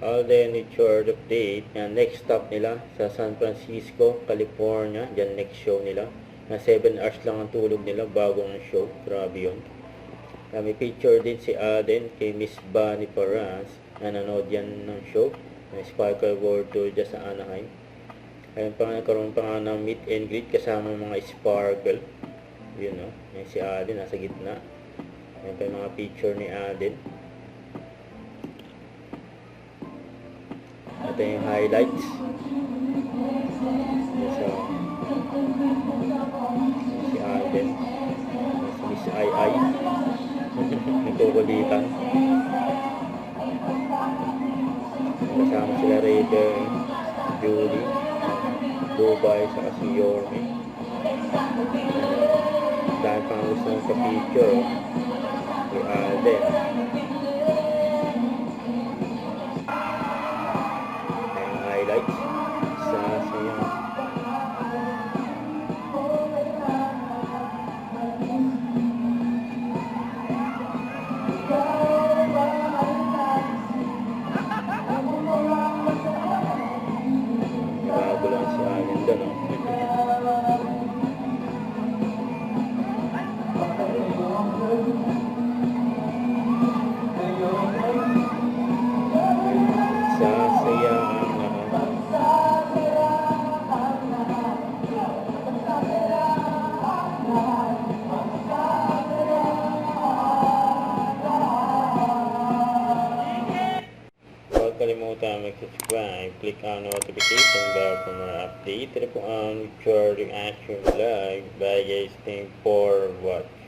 Alden with short update. Next stop nila sa San Francisco, California. Diyan next show nila. Na 7 hours lang ang tulog nila bago ang show. Grabe yun. May picture din si Alden kay Miss Bunny Paras. Nanonood yan ng show. May Sparkle World Tour dyan sa Anaheim. Ayun pa nga, nagkaroon pa nga ng meet and greet kasama mga Sparkle. Yun o. Yan si Alden nasa gitna. Ayun pa yung mga picture ni Alden. Ito yung highlights. So, si Alden. Si Miss Ai. Nagkukulitan. Kasama sila Raider, Julie, Dubai, saka si Yorme. Dahil pang gusto ng ka-picture si Alden. Highlights sa siya. Bago lang si Alden doon, no? Huwag kalimutan mag-subscribe, click ang notification bell for more update. Ito po ang Richard Reaction Live. Bye guys, thank for watching.